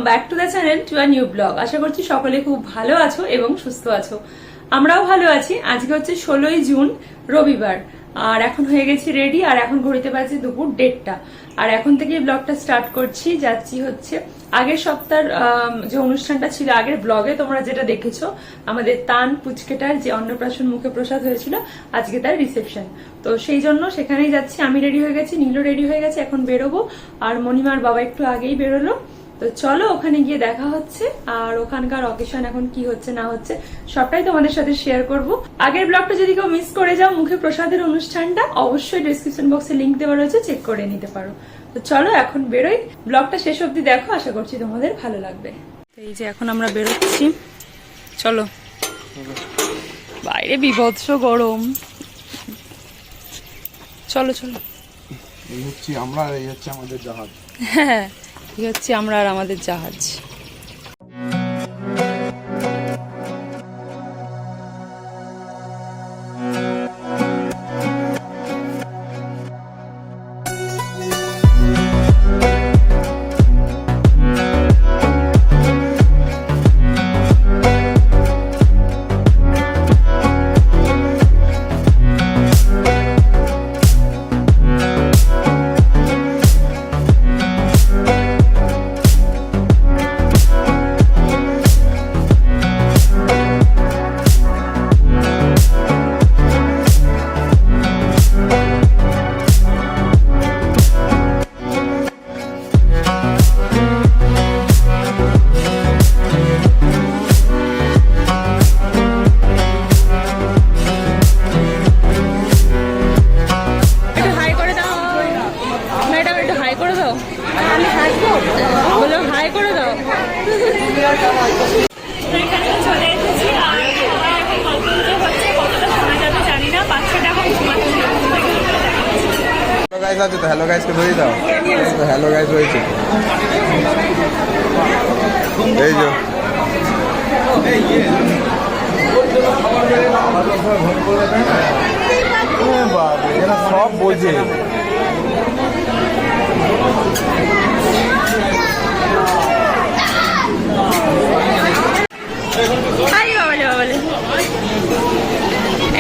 Back to the channel to a new vlog. আশা করছি সকলে খুব ভালো আছো এবং সুস্থ আছো। আমরাও ভালো আছি। আজকে হচ্ছে 16ই জুন, রবিবার। আর এখন হয়ে গেছি রেডি। আর এখন ঘড়িতে বাজে দুপুর 1:30। আর এখন থেকে ব্লগটা স্টার্ট করছি। যাচ্ছি হচ্ছে আগের সপ্তাহের যে অনুষ্ঠানটা ছিল, আগের ব্লগে তোমরা যেটা দেখেছো, আমাদের তান পুচকেটার যে অন্নপ্রাশন মুখে প্রসাদ হয়েছিল, আজকে তার রিসেপশন। তো সেই জন্য সেখানেই যাচ্ছি। আমি রেডি হয়ে গেছি, নীলও রেডি হয়ে গেছে, এখন বেরোবো। আর মণিমার বাবা একটু আগেই বেরোলো। তো চলো ওখানে গিয়ে দেখা হচ্ছে। আর ওখানকার অকেশন এখন কি হচ্ছে না হচ্ছে সবটাই তোমাদের সাথে শেয়ার করব। আগের ব্লগটা যদি কেউ মিস করে যাও, মুখে প্রসাদের অনুষ্ঠানটা, অবশ্যই ডিসক্রিপশন বক্সে লিংক দেওয়া রয়েছে, চেক করে নিতে পারো। তো চলো এখন বেরোই। ব্লগটা শেষ অবধি দেখো, আশা করছি তোমাদের ভালো লাগবে। এই যে এখন আমরা বেরোচ্ছি, চলো। বাইরে বিভৎস গরম। চলো চলো। এই হচ্ছে আমরা, এই হচ্ছে আমাদের জাহাজ। হ্যাঁ, এই হচ্ছে আমরা আর আমাদের জাহাজ। আছে তো হ্যালো গাইসকে ধরিয়ে দাও। হ্যালো গাইস রয়েছে, এই যে এরা সব বোঝে।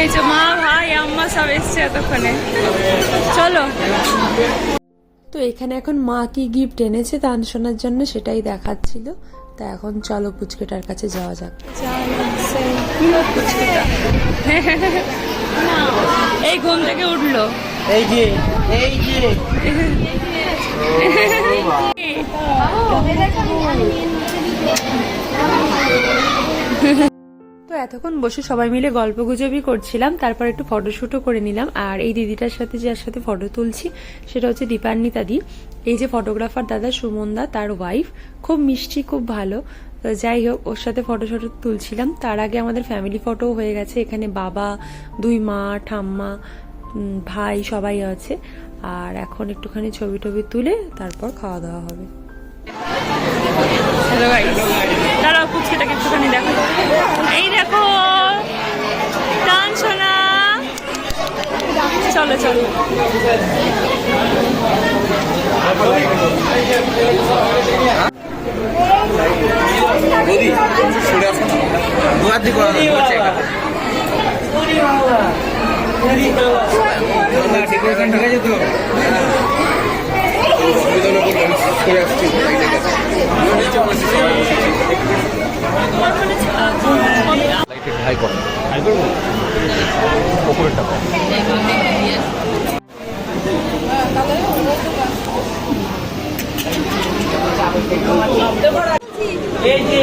এই যে মা ভাই আম্মা সব এসছে এতক্ষণে। চলো। তো এখানে এখন মা কি গিফট এনেছে তান শোনার জন্য, সেটাই দেখাচ্ছিল। তা এখন চলো পুচকেটার কাছে যাওয়া যাক। এই ঘুম থেকে উঠলো, এই যে এই যে তো এতক্ষণ বসে সবাই মিলে গল্প গুজবই করছিলাম, তারপর একটু ফটোশুটও করে নিলাম। আর এই দিদিটার সাথে যার সাথে ফটো তুলছি সেটা হচ্ছে দীপান্বিতা দি। এই যে ফটোগ্রাফার দাদা সুমন দা, তার ওয়াইফ, খুব মিষ্টি, খুব ভালো। তো যাই হোক, ওর সাথে ফটো তুলছিলাম। তার আগে আমাদের ফ্যামিলি ফটো হয়ে গেছে। এখানে বাবা, দুই মা, ঠাম্মা, ভাই সবাই আছে। আর এখন একটুখানি ছবি টবি তুলে তারপর খাওয়া দাওয়া হবে। হ্যালো গাইস, দাঁড়াও পুচকিটাকে একটুখানি দেখো। এই দেখো টান সোনা, চলো চলো। ডেকোরেশন ঠিক আছে তো? হাই করো, হাই করবো ওপরেরটা। এই যে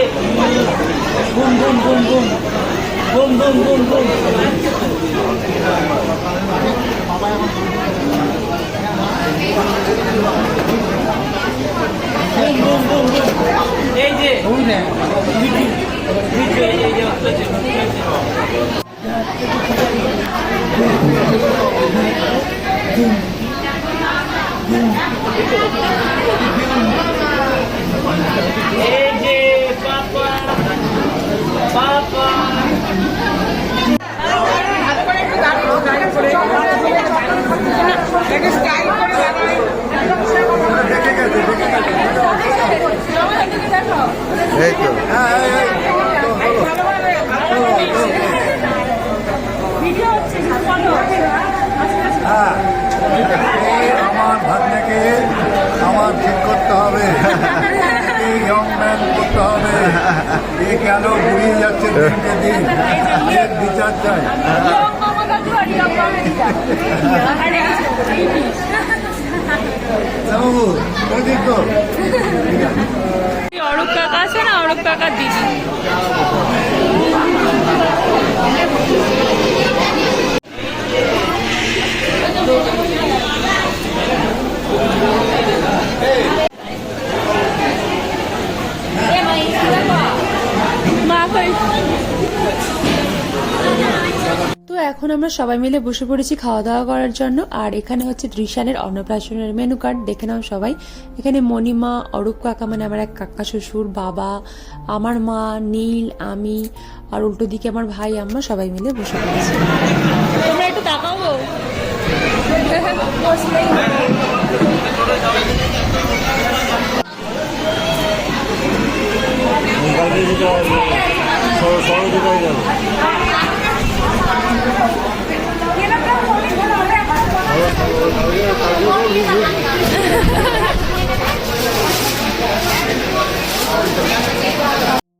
boom boom boom boom boom boom boom boom এই যে পাপা পাপা এই তো ভিডিও হচ্ছে বলো। হ্যাঁ এই আমার ভাগ্নেকে আমার ঠিক করতে হবে, ইয়ং ম্যান করতে হবে। এ কেন ঘুরিয়ে যাচ্ছে দিনকে দিন, এর বিচার চাই। বাবু ওদিক তো অরূপ কাকা আছে না, অরূপ কাকার দিদি। তো এখন আমরা সবাই মিলে বসে পড়েছি খাওয়া দাওয়া করার জন্য। আর এখানে হচ্ছে ত্রিশালের অন্নপ্রাশনের মেনু কার্ড, দেখে নাও সবাই। এখানে মণিমা, অরূপ কাকা মানে আমার এক কাকা শ্বশুর, বাবা, আমার মা, নীল, আমি, আর উল্টো দিকে আমার ভাই, আমরা সবাই মিলে বসে পড়েছি। তোমরা একটু তাকাবো।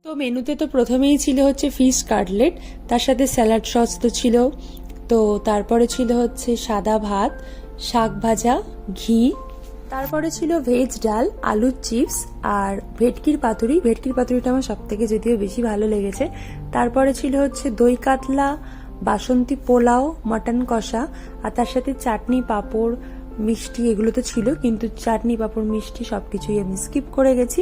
তো মেনুতে তো প্রথমেই ছিল হচ্ছে ফিশ কাটলেট, তার সাথে স্যালাড সস তো ছিল। তো তারপরে ছিল হচ্ছে সাদা ভাত, শাক ভাজা, ঘি, তারপরে ছিল ভেজ ডাল, আলুর চিপস আর ভেটকির পাতুরি। ভেটকির পাতুরিটা আমার সব থেকে যদিও বেশি ভালো লেগেছে। তারপরে ছিল হচ্ছে দই কাতলা, বাসন্তী পোলাও, মটন কষা, আর তার সাথে চাটনি, পাঁপড়, মিষ্টি এগুলো তো ছিল, কিন্তু চাটনি, পাঁপড়, মিষ্টি সবকিছুই আমি স্কিপ করে গেছি।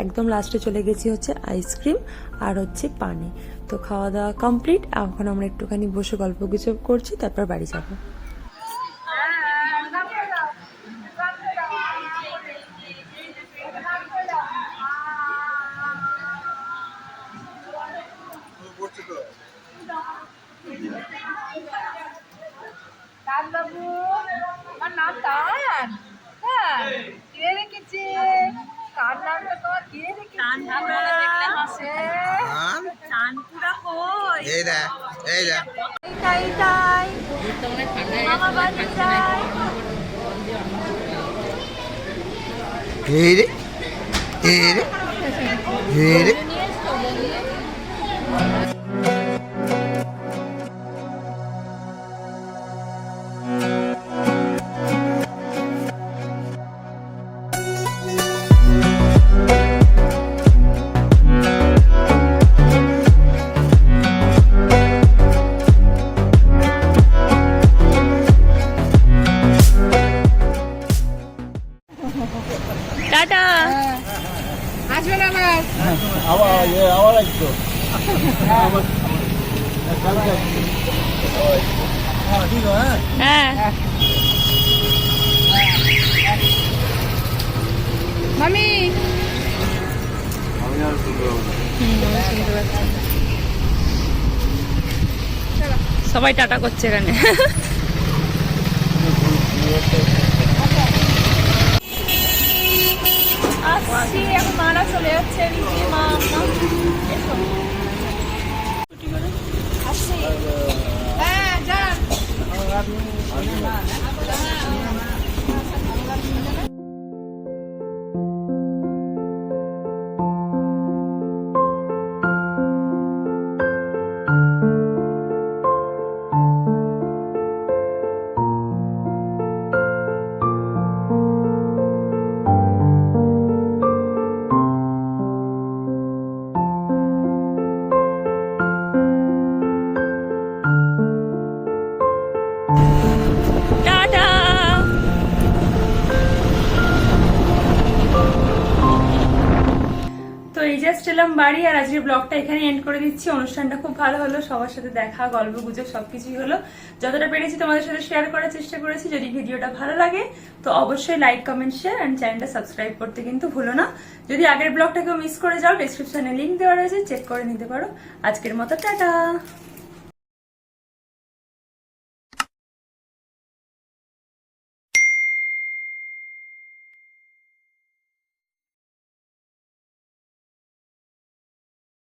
একদম লাস্টে চলে গেছি হচ্ছে আইসক্রিম আর হচ্ছে পানি। তো খাওয়া দাওয়া কমপ্লিট। এখন আমরা একটুখানি বসে গল্প গুজব করছি, তারপর বাড়ি যাবো। বাবু আমার নাম তান। হ্যাঁ কে রেখেছে? কার নামটা তোমার কে রেখেছে? চানপুরা কই? এই দে এই দে তাই তাই মামা বাড়ি যাই। এই রে এই রে এই রে টাটা। আসবেন আবার। আবার আসতো ঠিক হ্যাঁ হ্যাঁ মামি সবাই টাটা করছে এখানে। আসছি, এখন মারা চলে যাচ্ছে। মা আসছি। হ্যাঁ যান। জাস্ট এলাম বাড়ি, আর আজকের ব্লগটা এখানে এন্ড করে দিচ্ছি। অনুষ্ঠানটা খুব ভালো হলো, সবার সাথে দেখা, গল্প গুজব সবকিছুই হলো। যতটা পেরেছি তোমাদের সাথে শেয়ার করার চেষ্টা করেছি। যদি ভিডিওটা ভালো লাগে তো অবশ্যই লাইক, কমেন্ট, শেয়ার এন্ড চ্যানেলটা সাবস্ক্রাইব করতে কিন্তু ভুলো না। যদি আগের ব্লগটাকেও মিস করে যাও, ডেসক্রিপশনে লিংক দেওয়া রয়েছে, চেক করে নিতে পারো। আজকের মতো টাটা।